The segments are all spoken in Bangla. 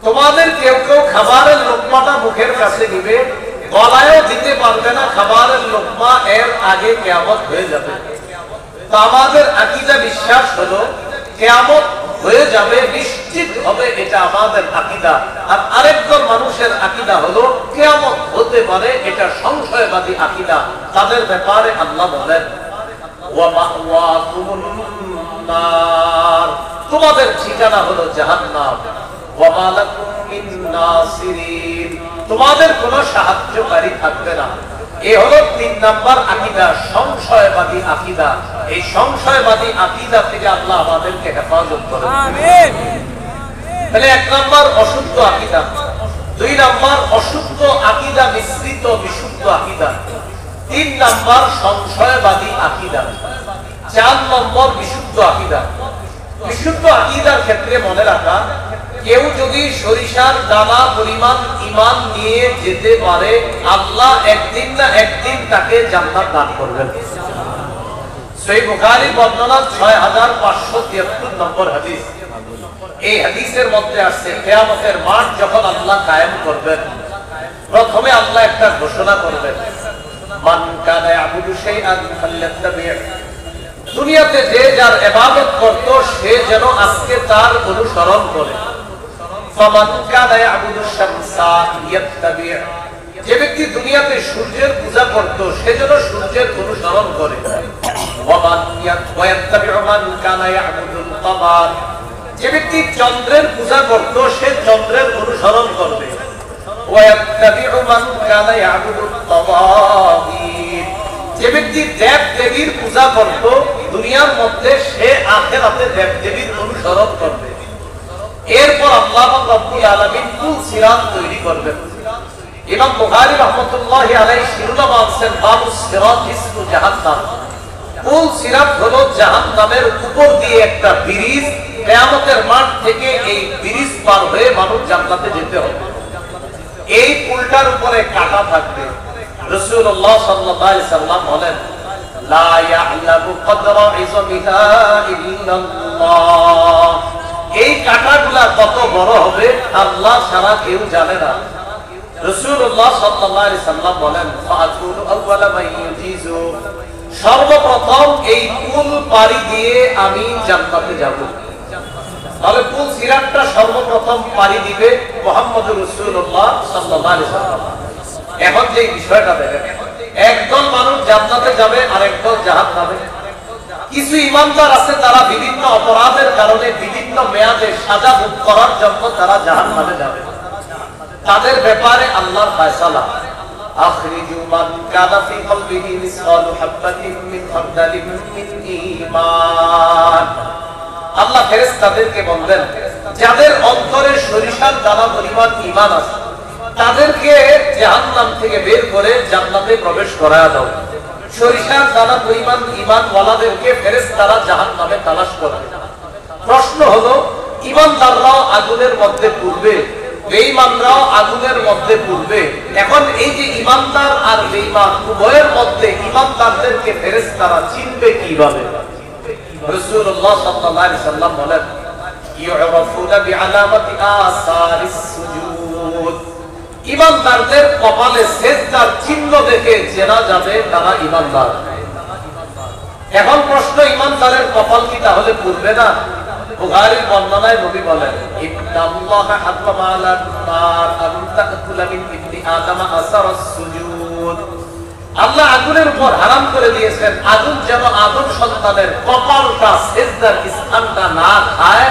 তোমাদের কেউ কেউ খাবারের লোকমাটা মুখের কাছে নিবে, গলায়ও দিতে পারবে না খাবারের লোকমা, এর আগে কিয়ামত হয়ে যাবে। তো আমাদের আকীদা বিশ্বাস হলো কিয়ামত হয়ে যাবে, নিশ্চিত হবে, এটা আমাদের আকীদা। আর আরেকজন মানুষের আকীদা হলো কিয়ামত হতে পারে, এটা সংশয়বাদী আকীদা। তাদের ব্যাপারে আল্লাহ বলেন ওয়া মাওয়াকুমুন নার, তোমাদের ঠিকানা হলো জাহান্নাম। ওয়া মা লাকুম মিন নাসিরিন, তোমাদের কোনো সাহায্যকারী থাকবে না। এ হলো ৩ নাম্বার আকীদা, সংশয়বাদী আকীদা। এই সংশয়বাদী আকীদা থেকে আল্লাহ আমাদেরকে হেফাজত করুন, আমিন। তাহলে ১ নাম্বার অশুদ্ধ আকীদা, ২ নাম্বার অশুদ্ধ আকীদা মিশ্রিত বিশুদ্ধ আকীদা, ৩ নাম্বার সংশয়বাদী আকীদা, ৪ নম্বর বিশুদ্ধ আকীদা। বিশুদ্ধ আকীদার ক্ষেত্রে মনে রাখা, কেউ যদি সরিষার দানা পরিমাণ ঈমান নিয়ে যেতে পারে, আল্লাহ একদিন না একদিন তাকে জান্নাত দান করবেন। সহিহ বুখারী বর্ণনা ৬৫৭৩ নম্বর হাদিস। এই হাদিসের মধ্যে আছে কিয়ামতের মাঠ যখন আল্লাহ কায়েম করবেন, প্রথমে আল্লাহ একটা ঘোষণা করবেন, মান কানা ইয়াবুদু শাইআন ফালইত্তাবি'। দুনিয়াতে যে যার ইবাদত করত সে যেন আজকে তার অনুসরণ করে। ফামান কানা ইয়াবুদু শামসা ইয়াত্তাবি', যে ব্যক্তি দুনিয়াতে সূর্যের পূজা করত সে যেন সূর্যের অনুসরণ করে। ওয়ামান ইয়াত্তাবি'ু মান কানা ইয়াবুদুল কমার, যে ব্যক্তি চন্দ্রের পূজা করত সে চন্দ্রের অনুসরণ করবে। ওয়ায়াত্তাবি'ু মান কানা ইয়াবুদুত তাওয়াগীত, যে ব্যক্তি দেব দেবীর পূজা করত দুনিয়ার মধ্যে সে আখিরাতে দেব দেবীর অনুসরণ করবে। এরপর আল্লাহ রাব্বুল আলামিন কুল সিরাত তৈরি করবেন। ইমাম বুখারী রাহমাতুল্লাহি আলাইহি শিরোনাম আনছেন বাবুস সিরাত ইসমু জাহান্নাম। কুল সিরাত হলো জাহান্নামের উপর দিয়ে একটা ব্রিজ, কিয়ামতের মাঠ থেকে এই ব্রিজ পার হয়ে মানুষ জান্নাতে যেতে হবে। এই পুলটার উপরে কাঁটা থাকবে। রাসূলুল্লাহ সাল্লাল্লাহু আলাইহি সাল্লাম বলেন, লা ইয়া'লামু কদরা ইযমিহা ইল্লাল্লাহ, এই কাঁটাগুলা কত বড় হবে আল্লাহ ছাড়া কেউ জানে না। রাসূলুল্লাহ সাল্লাল্লাহু আলাইহি সাল্লাম বলেন, ফাআকুলু আউওয়ালা মান ইউজিজু, সর্বপ্রথম এই পুল পাড়ি দিয়ে আমি জান্নাতে যাব। তাহলে কুল সিরাতটা সর্বপ্রথম পাড়ি দিবে মুহাম্মদুর রাসূলুল্লাহ সাল্লাল্লাহু আলাইহি সাল্লাম। এখন যে বিষয়টা দেখেন, একদল মানুষ জান্নাতে যাবে আর একদল জাহান্নামে। কিছু ঈমানদার আছে তারা বিভিন্ন অপরাধের কারণে বিভিন্ন মেয়াদে সাজা ভোগ করার জন্য তারা জাহান্নামে যাবে। তাদের ব্যাপারে আল্লাহর ফয়সালা, আখরিজু মান কানা ফি কলবিহি মিসকালু হাববাতিন মিন খারদালিন মিন ঈমান। আল্লাহ ফেরেশতাদেরকে বলবেন, যাদের অন্তরে সরিষার দানা পরিমাণ ঈমান আছে তাদেরকে জাহান্নাম থেকে বের করে জান্নাতে প্রবেশ করায় দাও। সরিষার দানা পরিমাণ ঈমানওয়ালাদেরকে ফেরেশতারা জাহান্নামে তালাশ করবে। প্রশ্ন হলো, ঈমানদাররাও আগুনের মধ্যে পড়বে, বেঈমানরাও আগুনের মধ্যে পড়বে। এখন এই যে ঈমানদার আর বেঈমান উভয়ের মধ্যে ঈমানদারদেরকে ফেরেশতারা চিনবে কিভাবে? রাসূলুল্লাহ সাল্লাল্লাহু আলাইহি সাল্লাম বলেন, ইউরাফুনা বিআলামাতি আসারিস সুজুদ, ঈমানদারদের কপালে সিজদার চিহ্ন দেখে চেনা যাবে তারা ঈমানদার। এখন প্রশ্ন, ঈমানদারের কপাল কি তাহলে পুড়বে না? বুখারীর বর্ণনায় নবী বলেন, ইন্নাল্লাহা হারামা আলান নার আন তাকুলা মিন ইবনি আদম আসারাস সুজুদ, আল্লাহ আগুনের উপর হারাম করে দিয়েছেন আগুন যেন আদম সন্তানের কপালটা সিজদার স্থানটা না খায়।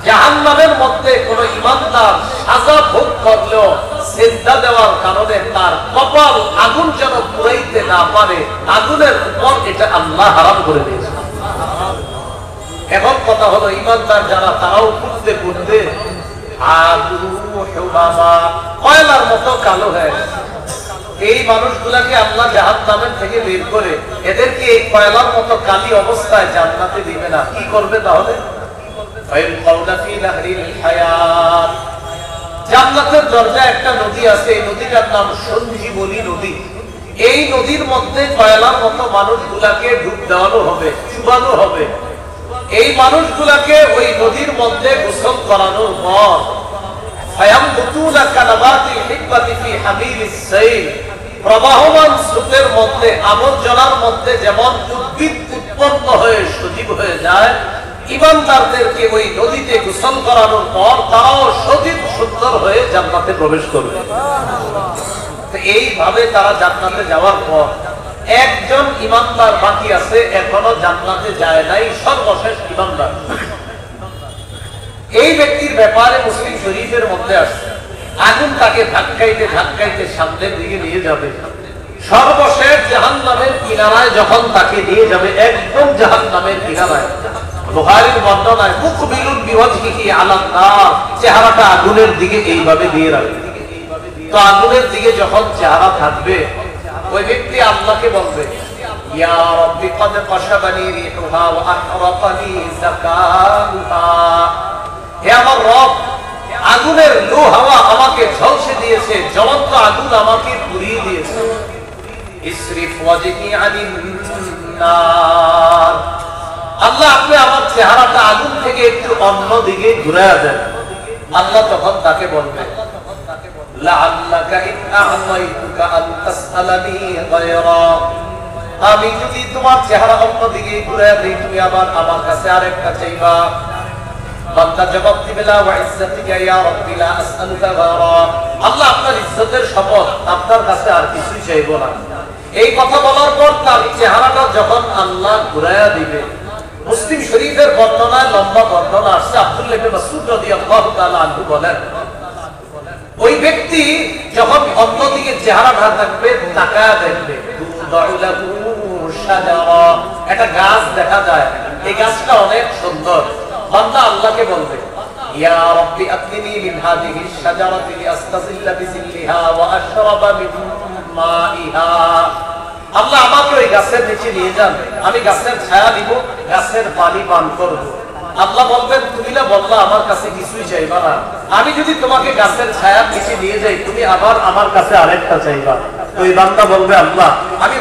জাহান্নামের মধ্যে কোন ঈমানদার সাজা ভোগ করলেও সিজদা দেওয়ার কারণে তার কপাল আগুন যেন পুড়াইতে না পারে, আগুনের উপর এটা আল্লাহ হারাম করে দিয়েছে। এখন কথা হলো, ঈমানদার যারা তারাও পুড়তে পুড়তে আদু হুমামা কয়লার মতো কালো হয়ে গেছে। এই মানুষগুলাকে আল্লাহ জাহান্নামের থেকে বের করে এদেরকে এই কয়লার মতো কালি অবস্থায় জান্নাতে দিবে না। কি করবে তাহলে? জান্নাতের দরজায় একটা নদী আছে, এই নদীটার নাম সঞ্জীবনী নদী। এই নদীর মধ্যে কয়লার মতো মানুষগুলাকে ডুব দেওয়ানো হবে, চুবানো হবে। এই মানুষগুলাকে ওই নদীর মধ্যে গোসল করানোর পর ফায়ামবুতুনা কানাবাতিল হিকমাতি ফি হামিলিস সাইল, প্রবাহমান স্রোতের মধ্যে আবর্জনার মধ্যে যেমন উদ্ভিদ উৎপন্ন হয়ে সজীব হয়ে যায়, ইমানদারদেরকে ওই নদীতে গোসল করানোর পর তারাও সজীব সুন্দর হয়ে জান্নাতে প্রবেশ করবে। এইভাবে তারা জান্নাতে যাওয়ার পর একজন ইমানদার বাকি আছে, এখনো জান্নাতে যায় নাই, সর্বশেষ ইমানদার। এই ব্যক্তির ব্যাপারে মুসলিম শরীফের মধ্যে আসছে, আগুন তাকে ধাক্কাইতে ধাক্কাইতে সামনের দিকে নিয়ে যাবে। সর্বশেষ জাহান্নামের কিনারায় যখন তাকে নিয়ে যাবে, একদম জাহান্নামের কিনারায়, বুখারীর বর্ণনায় মুকবিলুন বিওয়াজহিহি আলান নার, চেহারাটা আগুনের দিকে এইভাবে দিয়ে রাখবে। তো আগুনের দিকে যখন চেহারা থাকবে, ওই ব্যক্তি আল্লাহকে বলবে, ইয়া রাব্বি ক্বাদ কাশাবানি রিহুহা ওয়া আহরাকানি যাকাতুহা, হে আমার রব, আগুনের লু হাওয়া আমাকে ঝলসে দিয়েছে, জ্বলন্ত আগুন আমাকে পুড়িয়ে দিয়েছে। ইসরিফ ওয়াজহি আনিন নার, আল্লাহ আপনি আমার চেহারাটা আগুন থেকে একটু অন্য দিকে ঘুরায়া দেন। আল্লাহ তখন তাকে বলবে, লাআল্লাকা ইন আ'তাইতুকা আন তাসআলানি গায়রা, আমি যদি তোমার চেহারা অন্য দিকে ঘুরায়া দেই, তুমি আবার আমার কাছে আরেকটা চাইবা। বান্দা জবাব দিবে, লা ওয়া ইজ্জাতিকা ইয়া রাব্বি লা আসআলুকা গায়রা, আল্লাহ আপনার ইজ্জতের শপথ, আপনার কাছে আর কিছুই চাইবো না। এই কথা বলার পর তার চেহারাটা যখন আল্লাহ ঘুরায়া দিবে, মুসলিম শরীফের বর্ণনায় লম্বা বর্ণনা আসছে, আব্দুল্লাহ ইবনে মাসউদ রাদিয়াল্লাহু তাআলা আনহু বলেন, ওই ব্যক্তি যখন অন্যদিকে চেহারাটা থাকবে, তাকায়া দেখবে, একটা গাছ দেখা যায়, এই গাছটা অনেক সুন্দর। বান্দা আল্লাহকে বলবে, ইয়া রাব্বি আতনি মিন হাযিহিশ শাজারাতি লিআস্তাযিল্লা বিযিল্লিহা ওয়া আশরাবা মিন মাইহা, আল্লাহ আমাকে ওই গাছের নিচে নিয়ে যান, আমি গাছের ছায়া দিব, গাছের পানি পান করব। আল্লাহ বলবেন, তুমি না বললা আমার কাছে কিছুই চাইবা না, আমি যদি তোমাকে গাছের ছায়ার নিচে নিয়ে যাই, তুমি আবার আমার কাছে আরেকটা চাইবা। ওই বান্দা বলবে, আল্লাহ আমি